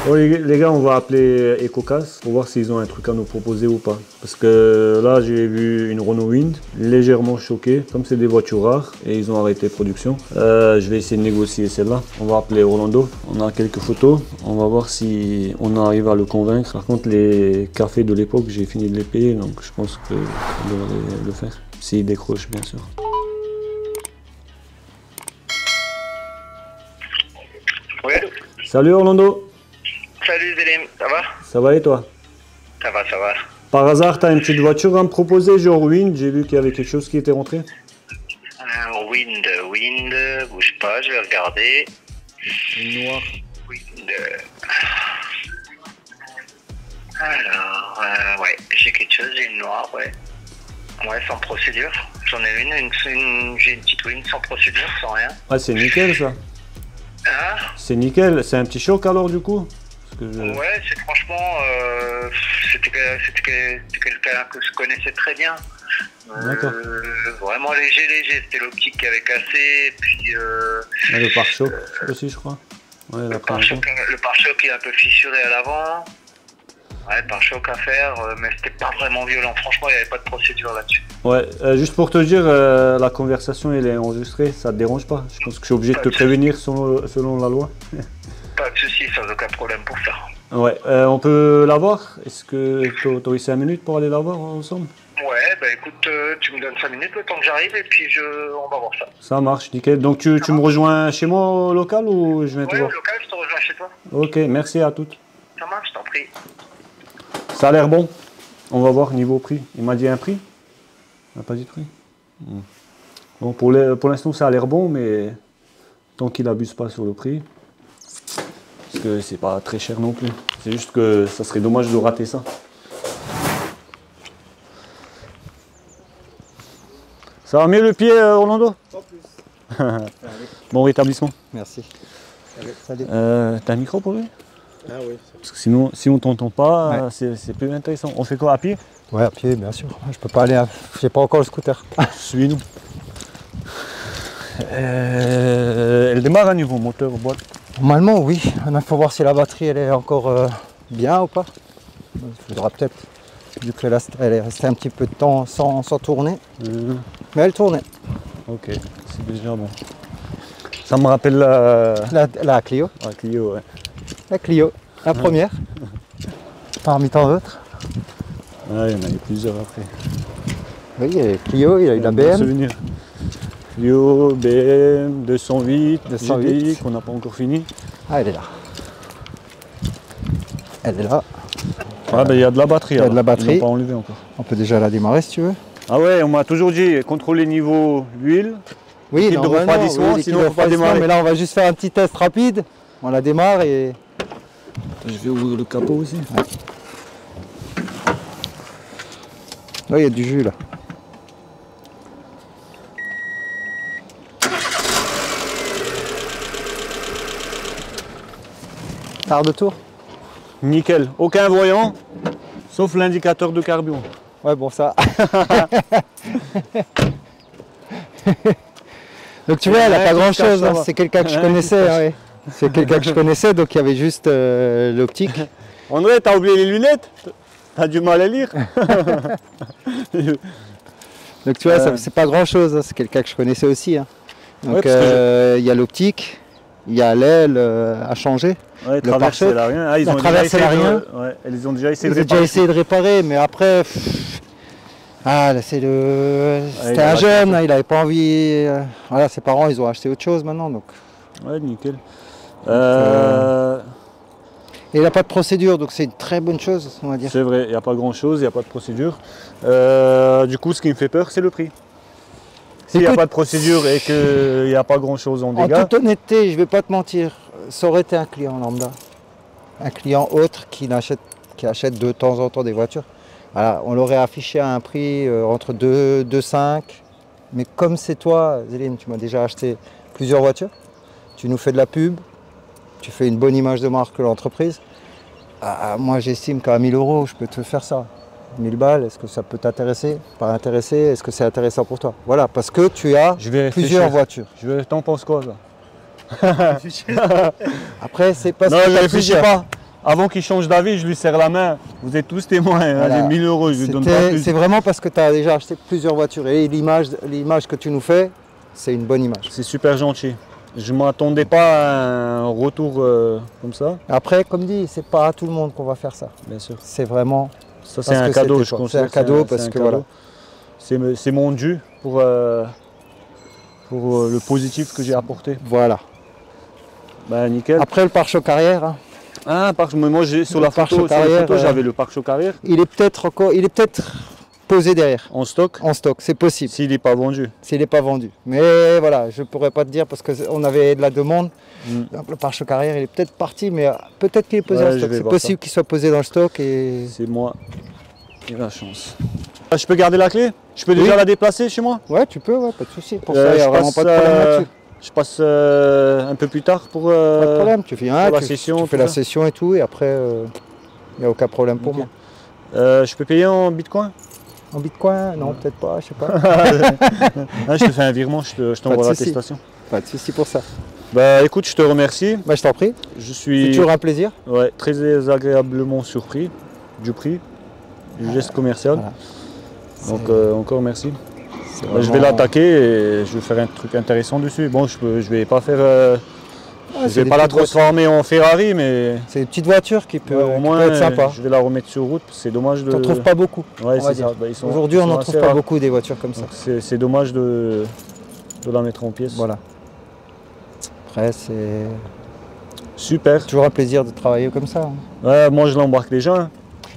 Bon, les gars, on va appeler EcoCas pour voir s'ils ont un truc à nous proposer ou pas. Parce que là, j'ai vu une Renault Wind légèrement choquée, comme c'est des voitures rares et ils ont arrêté production. Je vais essayer de négocier celle-là. On va appeler Orlando. On a quelques photos. On va voir si on arrive à le convaincre. Par contre, les cafés de l'époque, j'ai fini de les payer, donc je pense qu'on devrait le faire. S'il décroche, bien sûr. Oui. Salut Orlando. Salut Zélim, ça va? Ça va et toi? Ça va, ça va. Par hasard, tu as une petite voiture à me proposer, genre Wind? J'ai vu qu'il y avait quelque chose qui était rentré. Wind, bouge pas, je vais regarder. Une noire. Wind. Alors, ouais, j'ai quelque chose, j'ai une noire, ouais. Ouais, sans procédure. J'en ai j'ai une petite Wind sans procédure, sans rien. Ah, c'est nickel ça. Hein? C'est nickel. C'est un petit choc alors du coup? Ouais, c'est franchement, c'était quelqu'un que je connaissais très bien. D'accord. Vraiment léger, c'était l'optique qui avait cassé, et puis... le pare-choc aussi, je crois. Ouais, le pare-choc est un peu fissuré à l'avant. Ouais, pare-choc à faire, mais c'était pas vraiment violent. Franchement, il n'y avait pas de procédure là-dessus. Ouais, juste pour te dire, la conversation elle est enregistrée, ça te dérange pas? Je pense que je suis obligé de te prévenir selon la loi. Pas de soucis, sans aucun problème pour ça. Ouais, on peut la voir? Est-ce que tu aurais 5 minutes pour aller la voir ensemble? Ouais, bah écoute, tu me donnes 5 minutes le temps que j'arrive et puis on va voir ça. Ça marche, nickel. Donc tu me rejoins chez moi au local ou je viens te voir? Ouais, au local, je te rejoins chez toi. Ok, merci à toutes. Ça marche, je t'en prie. Ça a l'air bon. On va voir niveau prix. Il m'a dit un prix? Il n'a pas dit de prix? Bon, pour l'instant ça a l'air bon, mais tant qu'il n'abuse pas sur le prix. Parce que c'est pas très cher non plus. C'est juste que ça serait dommage de rater ça. Ça va mieux le pied, Orlando? Pas plus. Bon rétablissement. Merci. Salut. T'as un micro pour lui? Ah oui. Parce que sinon, si on t'entend pas, ouais, c'est plus intéressant. On fait quoi, à pied? Ouais, à pied, bien sûr. Je peux pas aller j'ai pas encore le scooter. Suis-nous. Elle démarre à niveau moteur, boîte? Normalement, oui. Il faut voir si la batterie elle est encore bien ou pas. Il faudra peut-être, vu qu'elle est restée un petit peu de temps sans tourner. Mais elle tournait. Ok, c'est déjà bon. Ça me rappelle la Clio. La Clio, ouais. La Clio, la première. Parmi tant d'autres. Ouais, il y en a eu plusieurs après. Oui, il y a eu Clio, il y a eu la BM. Souvenir. Clio, BM, 208, GTI qu'on n'a pas encore fini. Ah, elle est là. Elle est là. Ah, ben il y a de la batterie. Il y a de la batterie. Ils n'ont pas enlevé encore. On peut déjà la démarrer si tu veux. Ah ouais, on m'a toujours dit contrôler niveau huile. Oui, de refroidissement, oui, sinon on ne peut pas démarrer. Mais là, on va juste faire un petit test rapide. On la démarre et... Je vais ouvrir le capot aussi. Ouais. Là, il y a du jus là. Quart de tour. Nickel, aucun voyant, sauf l'indicateur de carburant. Ouais, bon ça. Donc tu vois, elle n'a pas grand chose, hein. C'est quelqu'un que je connaissais. Ouais. C'est quelqu'un que je connaissais, donc il y avait juste l'optique. André, t'as oublié les lunettes? T'as du mal à lire? Donc tu vois, c'est pas grand chose, hein. C'est quelqu'un que je connaissais aussi. Hein. Donc il y a l'optique, il y a l'aile à changer. Ouais, le pare-choc. Ah, ils ont déjà essayé de réparer, mais après, ah, là, c'était un jeune, hein, il n'avait pas envie. Voilà, ses parents, ils ont acheté autre chose maintenant, donc. Ouais, nickel. Et il n'a pas de procédure, donc c'est une très bonne chose, on va dire. C'est vrai, il n'y a pas grand-chose, il n'y a pas de procédure. Du coup, ce qui me fait peur, c'est le prix. S'il n'y a pas de procédure et qu'il n'y a pas grand-chose en dégâts. En toute honnêteté, je ne vais pas te mentir, ça aurait été un client lambda. Un client autre qui achète de temps en temps des voitures. Voilà, on l'aurait affiché à un prix entre 2,5. Mais comme c'est toi, Zélim, tu m'as déjà acheté plusieurs voitures, tu nous fais de la pub, tu fais une bonne image de marque de l'entreprise. Moi, j'estime qu'à 1000 €, je peux te faire ça. 1000 balles, est-ce que ça peut t'intéresser? Pas intéresser, est-ce que c'est intéressant pour toi? Voilà, parce que tu as plusieurs voitures. T'en penses quoi, ça? Après, c'est pas Non, je réfléchis pas. avant qu'il change d'avis, je lui serre la main. Vous êtes tous témoins, hein, Voilà. allez, 1000 euros, je lui donne pas plus. C'est vraiment parce que tu as déjà acheté plusieurs voitures et l'image que tu nous fais, c'est une bonne image. C'est super gentil. Je ne m'attendais pas à un retour comme ça. Après, comme dit, c'est pas à tout le monde qu'on va faire ça. Bien sûr. C'est vraiment. Ça, c'est un cadeau, je considère. C'est un cadeau parce que voilà. C'est mon dû pour le positif que j'ai apporté. Voilà. Bah, nickel. Après, le pare-choc arrière, hein, Ah, moi, sur la photo, j'avais le pare-choc arrière il est peut-être posé derrière, en stock, c'est possible, s'il n'est pas vendu. s'il n'est pas vendu. Mais voilà, je ne pourrais pas te dire parce qu'on avait de la demande. Donc, le pare-choc arrière, il est peut-être parti, mais peut-être qu'il est posé Ouais, en je stock. vais C'est voir possible qu'il soit posé dans le stock. Et... C'est moi qui ai la chance. Je peux garder la clé? Je peux déjà la déplacer chez moi? Ouais, tu peux, ouais, pas de souci. Pour ça, il n'y a je vraiment passe, pas de problème là-dessus. Je passe un peu plus tard pour Pas de problème, tu viens, la tu session, fais tout la ça. session et tout, et après, il n'y a aucun problème pour Ok. moi. Je peux payer en bitcoin? En bitcoin, non, peut-être pas, je sais pas. Ah, je te fais un virement, je t'envoie de souci. l'attestation. Pas de souci pour ça. Bah écoute, je te remercie. Bah, je t'en prie, Je c'est suis toujours un plaisir. très agréablement surpris du prix, du geste commercial. Voilà. Donc encore merci. C'est Je vais vraiment- l'attaquer et je vais faire un truc intéressant dessus. Bon, je vais pas faire, Ah, je c'est vais des pas la petites voitures. transformer en Ferrari, mais C'est une petite voiture qui peut, ouais, au qui moins peut être sympa. je vais la remettre sur route. C'est dommage de. Tu n'en trouves pas beaucoup. Ouais, on va c'est dire. ça. Bah, ils sont- Aujourd'hui, ils on sont n'en assez trouve pas rares. beaucoup des voitures comme ça. Donc, c'est dommage de la mettre en pièces. Voilà. Après, c'est Super. toujours un plaisir de travailler comme ça. Hein. Ouais, moi je l'embarque déjà. Hein.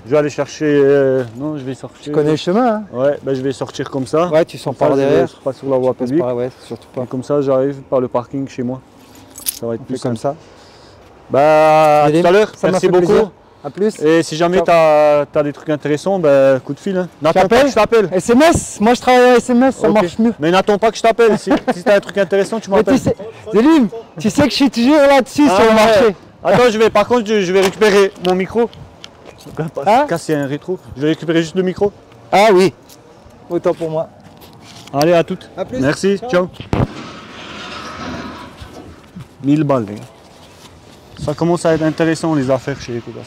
Je vais aller chercher. Non, je vais sortir. Tu connais le chemin, hein? Ouais, bah, je vais sortir comme ça. Ouais, tu sens Pas par derrière. Pas sur la voie Passe publique. par- ouais, surtout pas. Et comme ça, j'arrive par le parking chez moi. Ça va être On plus fait comme simple. ça. Bah, à Allez, tout à l'heure. ça m'a Merci fait beaucoup. plaisir. À plus. Et si jamais Ciao. tu as des trucs intéressants, bah, coup de fil. Hein. N'attends pas t'appelle que je t'appelle. SMS, moi je travaille à SMS, ça Ok. marche mieux. Mais n'attends pas que je t'appelle. Si tu as un truc intéressant, tu Mais m'appelles. tu sais, Zélim, tu sais que je suis toujours là-dessus Ah, sur le ouais. marché. Attends, par contre, je vais récupérer mon micro. Hein? Casser un rétro. Je vais récupérer juste le micro. Ah oui, autant pour moi. Allez, à toutes. À plus. Merci, ciao. 1000 balles, les gars. Ça commence à être intéressant, les affaires chez EcoGaz.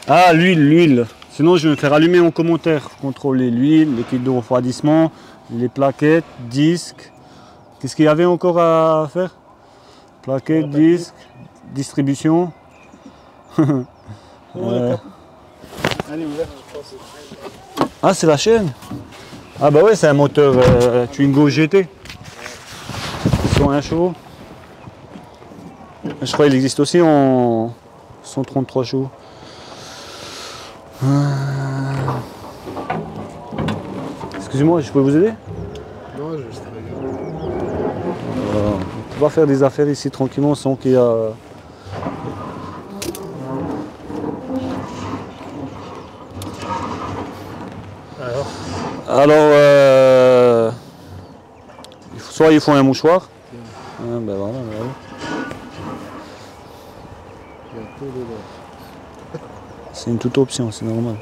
Ah, l'huile. Sinon, je vais me faire allumer en commentaire. Contrôler l'huile, les kits de refroidissement, les plaquettes, disques. Qu'est-ce qu'il y avait encore à faire? Plaquettes, disques, distribution. Ah, c'est la chaîne. Ah bah ouais, c'est un moteur Twingo GT. 101 chevaux. Je crois qu'il existe aussi en 133 chevaux. Excusez-moi, je peux vous aider? Non, je juste On va faire des affaires ici tranquillement sans qu'il y a... Alors, soit il faut un mouchoir. Ah, ben voilà, il y a tout dedans. C'est une toute option, c'est normal.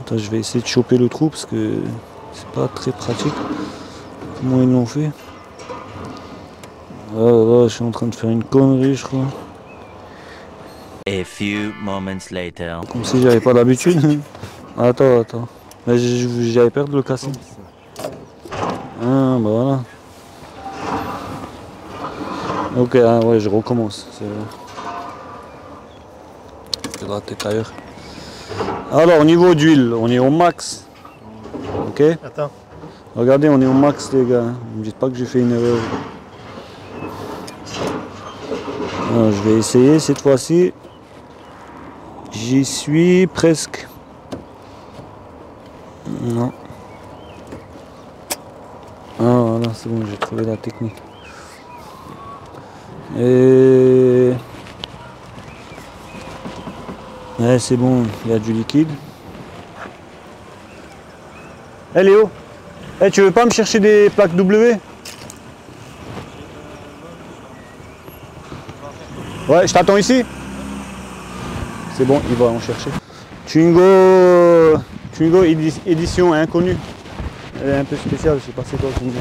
Attends, je vais essayer de choper le trou parce que c'est pas très pratique. Comment ils l'ont fait? Ah là, je suis en train de faire une connerie, je crois. A few moments later. Comme si j'avais pas l'habitude. Attends. Mais j'avais peur de le casser. Ah, bah voilà. Ok, ah, ouais, je recommence. C'est la tête ailleurs. Alors, au niveau d'huile, on est au max. Ok? Attends. Regardez, on est au max, les gars. Ne me dites pas que j'ai fait une erreur. Alors, je vais essayer cette fois-ci. J'y suis presque. Non. Ah voilà, c'est bon, j'ai trouvé la technique. Et... Ouais, c'est bon, il y a du liquide. Eh Léo, tu veux pas me chercher des plaques W? Ouais, je t'attends ici. C'est bon, il va en chercher. Twingo édition inconnue. Elle est un peu spéciale, je sais pas c'est quoi Twingo.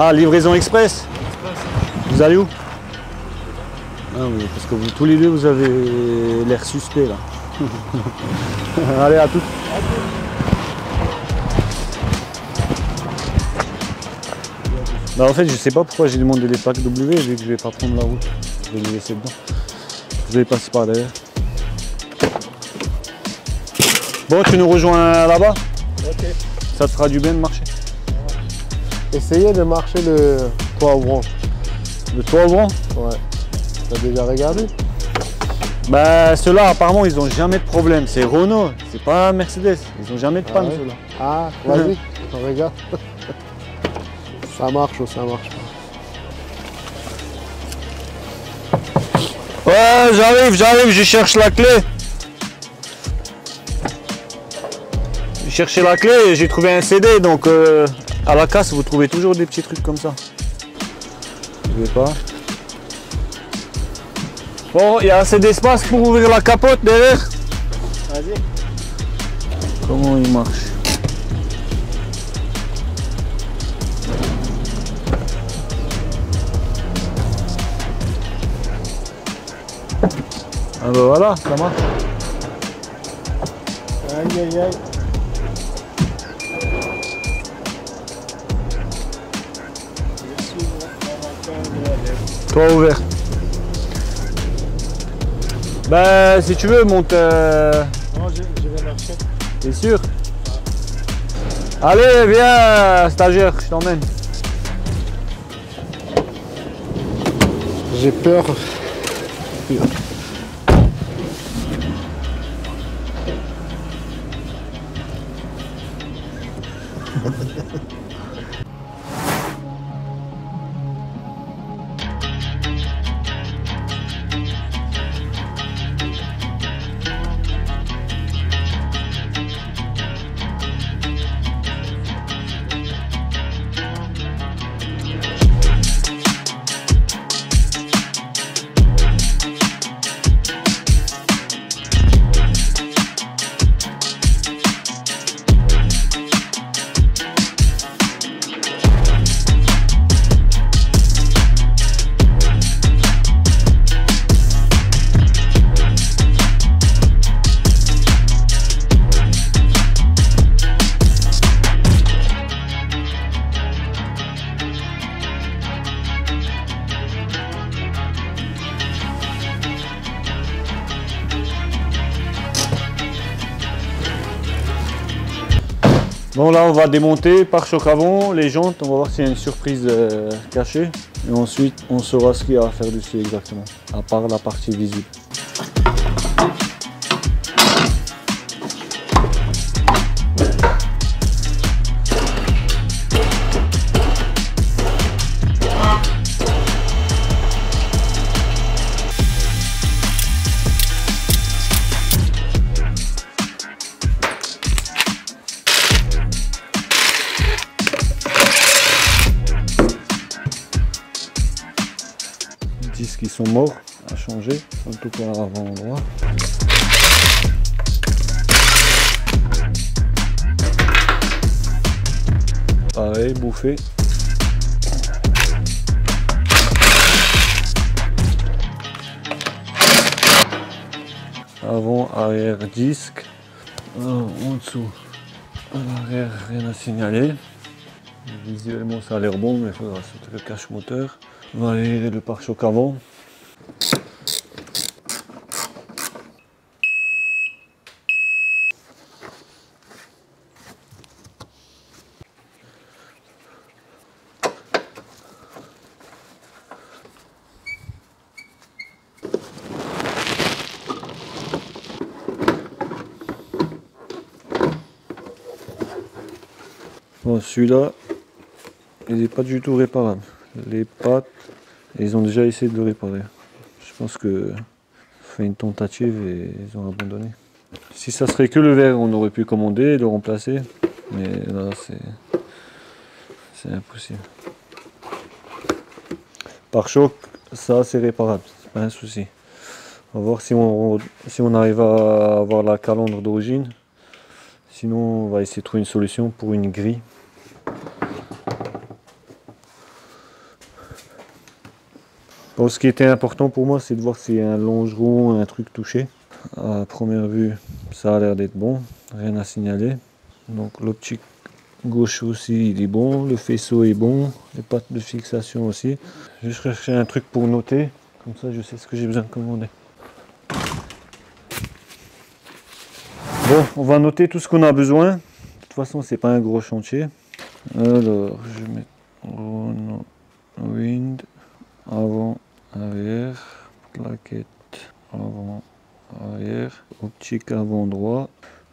Ah, livraison express. Vous allez où? Ah oui, parce que vous, tous les deux, vous avez l'air suspect là. Allez, à tout. Bah en fait, je sais pas pourquoi j'ai demandé les plaques W vu que je vais pas prendre la route. Je vais les laisser dedans. Je vais passer par derrière. Bon, tu nous rejoins là-bas? Ok. Ça te fera du bien de marcher. Essayez de marcher le toit ouvrant. Le toit ouvrant? Ouais. T'as déjà regardé? Bah ceux-là apparemment ils ont jamais de problème. C'est Renault, c'est pas Mercedes. Ils ont jamais de panne ouais. ceux-là. Ah, vas-y, on regarde. Ça marche ou ça marche pas. Ouais, j'arrive, je cherche la clé. J'ai cherché la clé et j'ai trouvé un CD, donc à la casse vous trouvez toujours des petits trucs comme ça. Je vais pas. Bon, il y a assez d'espace pour ouvrir la capote derrière. Vas-y. Comment il marche? Ah bah voilà, ça marche. Aïe aïe aïe. Toit ouvert. Bah si tu veux, monte. Non, je vais marcher. T'es sûr? Allez, viens, stagiaire, je t'emmène. J'ai peur. Bon là on va démonter pare-choc avant, les jantes, on va voir s'il y a une surprise cachée. Et ensuite on saura ce qu'il y a à faire dessus exactement, à part la partie visible. Disques qui sont morts à changer, surtout pour l'avant droit. Pareil, bouffé. Avant, arrière, disque. Alors, en dessous, à l'arrière, rien à signaler. Visuellement, ça a l'air bon, mais il faudra sauter le cache moteur. On va aérer le pare-choc avant. Bon, celui-là, il n'est pas du tout réparable. Les pattes, ils ont déjà essayé de le réparer. Je pense que fait une tentative et ils ont abandonné. Si ça serait que le verre, on aurait pu commander et le remplacer. Mais là, c'est impossible. Pare-choc, ça c'est réparable, c'est pas un souci. On va voir si on arrive à avoir la calandre d'origine. Sinon, on va essayer de trouver une solution pour une grille. Bon, ce qui était important pour moi, c'est de voir s'il y a un longeron, un truc touché. À première vue, ça a l'air d'être bon, rien à signaler. Donc l'optique gauche aussi, il est bon, le faisceau est bon, les pattes de fixation aussi. Je vais chercher un truc pour noter, comme ça je sais ce que j'ai besoin de commander. Bon, on va noter tout ce qu'on a besoin. De toute façon, c'est pas un gros chantier. Alors, je vais mettre Wind, avant, arrière, plaquette, avant, arrière, optique avant droit.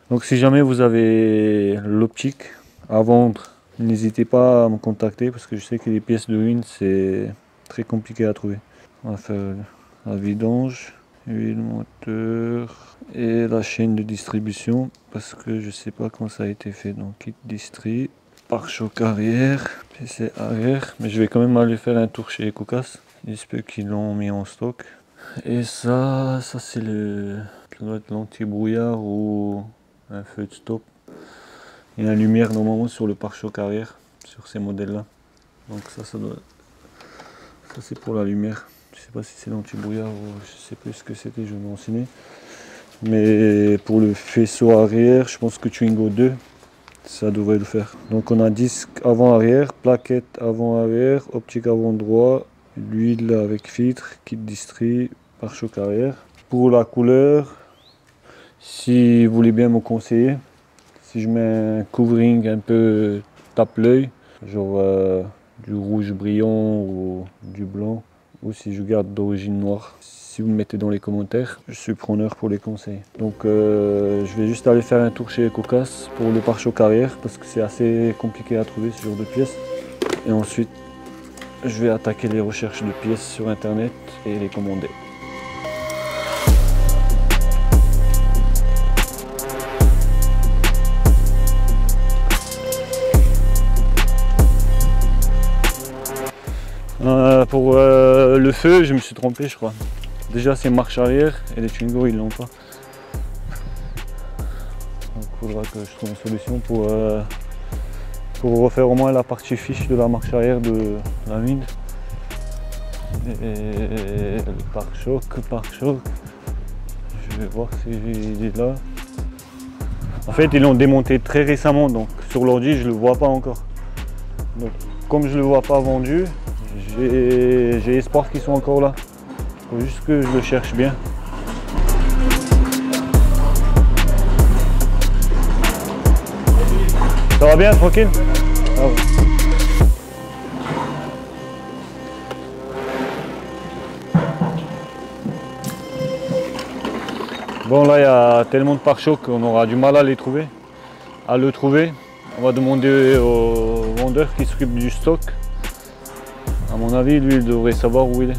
Donc si jamais vous avez l'optique à vendre, n'hésitez pas à me contacter parce que je sais que les pièces de Wind c'est très compliqué à trouver. On va faire la vidange, huile moteur et la chaîne de distribution parce que je sais pas comment ça a été fait. Donc kit distri, pare-choc arrière, PC arrière, mais je vais quand même aller faire un tour chez Ecocas. Il se peut qu'ils l'ont mis en stock. Et ça c'est le, ça doit être l'anti-brouillard ou un feu de stop. Il y a une lumière normalement sur le pare-choc arrière, sur ces modèles-là. Donc ça doit, ça c'est pour la lumière. Je sais pas si c'est l'anti-brouillard ou je sais plus ce que c'était, je vais me renseigner. Mais pour le faisceau arrière, je pense que Twingo 2, ça devrait le faire. Donc on a disque avant-arrière, plaquette avant-arrière, optique avant droit, l'huile avec filtre, kit distri, pare-choc arrière. Pour la couleur, si vous voulez bien me conseiller, si je mets un covering un peu tape l'œil, genre du rouge brillant ou du blanc, ou si je garde d'origine noire. Si vous me mettez dans les commentaires, je suis preneur pour les conseils. Donc je vais juste aller faire un tour chez Ecocas pour le pare-choc arrière parce que c'est assez compliqué à trouver ce genre de pièces. Et ensuite, je vais attaquer les recherches de pièces sur internet et les commander. Pour le feu, je me suis trompé, je crois. Déjà, c'est marche arrière et les Twingo, ils l'ont pas. Donc, il faudra que je trouve une solution pour refaire au moins la partie fiche de la marche arrière de la Wind. Et le pare-choc. Je vais voir s'il est là. En fait, ils l'ont démonté très récemment, donc sur l'ordi, je le vois pas encore. Donc, comme je le vois pas vendu, j'ai espoir qu'ils sont encore là. Il faut juste que je le cherche bien. Ça va bien, tranquille? Ah ouais. Bon, là, il y a tellement de pare-chocs qu'on aura du mal à le trouver. On va demander au vendeur qui s'occupe du stock. À mon avis, lui, il devrait savoir où il est.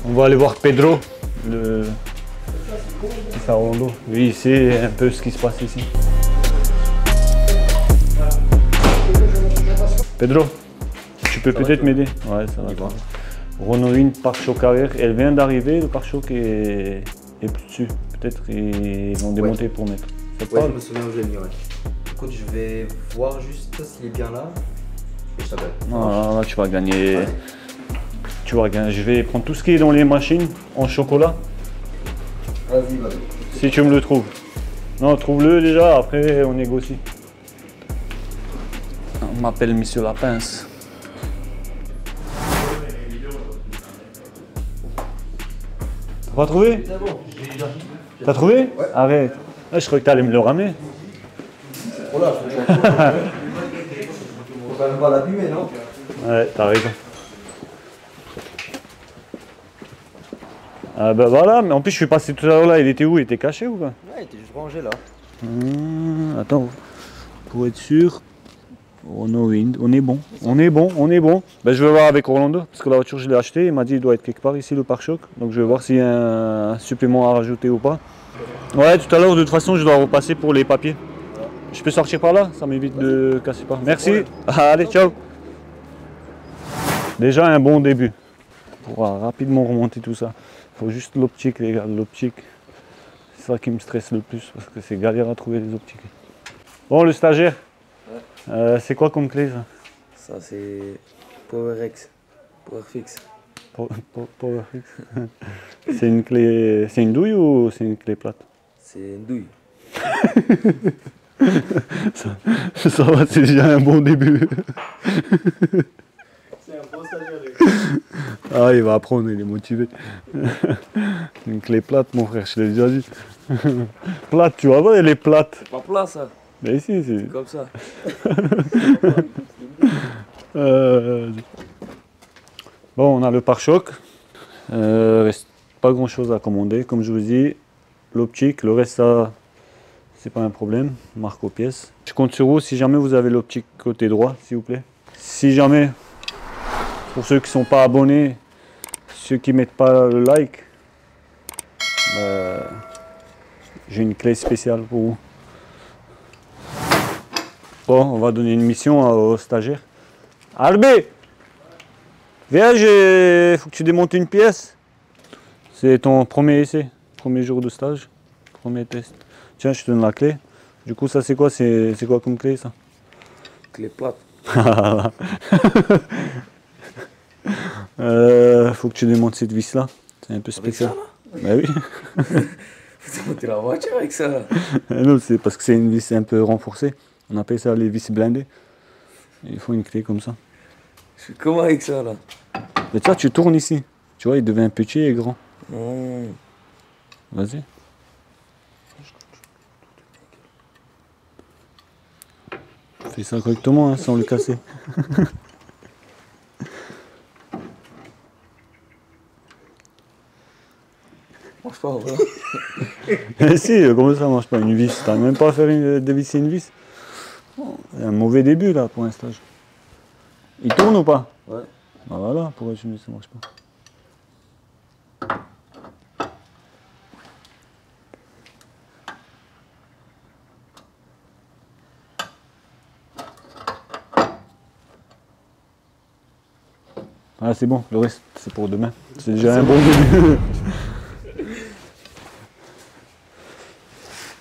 On va aller voir Pedro, le Orlando. Lui, il sait un peu ce qui se passe ici. Pedro, tu peux peut-être m'aider? Ouais, ça va. Renault Wind pare-choc arrière, elle vient d'arriver, le pare-choc est plus dessus. Peut-être ils l'ont démonté pour mettre. Ça te Ouais, parle? je me souviens où je l'ai mis, ouais. Écoute, je vais voir juste s'il est bien là. Et je t'appelle. Non, là tu vas gagner. Ouais. Tu vas gagner. Je vais prendre tout ce qui est dans les machines en chocolat. Vas-y, vas-y. Si tu me le trouves. Non, trouve-le déjà, après on négocie. On m'appelle Monsieur la Pince. T'as pas trouvé? C'est bon. T'as trouvé? Ouais. Arrête. Ah, je croyais que t'allais me le ramener. Oh là, faut quand même pas l'abîmer, non? Ouais, t'as raison. Ah bah voilà, mais en plus je suis passé tout à l'heure là, il était où? Il était caché ou quoi? Ouais, il était juste rangé là. Attends, pour être sûr, Renault Wind, on est bon, on est bon. Ben, je vais voir avec Orlando, parce que la voiture je l'ai achetée, il m'a dit il doit être quelque part ici le pare-choc, donc je vais voir s'il y a un supplément à rajouter ou pas. Ouais, tout à l'heure de toute façon je dois repasser pour les papiers. Je peux sortir par là, ça m'évite de casser par. Merci, allez ciao. Déjà un bon début, on pourra rapidement remonter tout ça. Faut juste l'optique, les gars, l'optique. C'est ça qui me stresse le plus parce que c'est galère à trouver les optiques. Bon, le stagiaire, c'est quoi comme clé ça? Ça c'est PowerX, PowerFix. PowerFix. C'est une clé, c'est une douille ou c'est une clé plate? C'est une douille. Ça va, c'est déjà un bon début. C'est un bon stagiaire. Ah, il va apprendre, il est motivé. Une clé plate, mon frère, je l'ai déjà dit. Plate, tu vois pas, elle est plate. C'est pas plat ça. Mais si, c'est C'est comme ça. Bon, on a le pare-choc. Reste pas grand chose à commander, comme je vous dis. L'optique, le reste, ça, c'est pas un problème. Marque aux pièces. Je compte sur vous si jamais vous avez l'optique côté droit, s'il vous plaît. Si jamais, pour ceux qui sont pas abonnés, ceux qui mettent pas le like, j'ai une clé spéciale pour vous. Bon, on va donner une mission au stagiaire. Albé, viens, faut que tu démontes une pièce. C'est ton premier essai, premier jour de stage, premier test. Tiens, je te donne la clé. Du coup, ça c'est quoi? C'est quoi comme clé ça? Clé plate. Faut que tu démontes cette vis là. C'est un peu spécial. Bah oui. Faut démonter la voiture avec ça là. Non, c'est parce que c'est une vis un peu renforcée. On appelle ça les vis blindées. Il faut une clé comme ça. Je fais comment avec ça là? Mais tu vois, tu tournes ici. Tu vois, il devient petit et grand. Mmh. Vas-y. Fais ça correctement, hein, sans le casser. Marche pas, voilà. Eh si, comment ça marche pas une vis? T'as même pas à faire dévisser une vis? C'est un mauvais début là pour un stage. Il tourne ou pas? Ouais. Bah voilà, pourquoi tu me dis que ça marche pas? Ah c'est bon, le reste c'est pour demain. C'est déjà un bon début.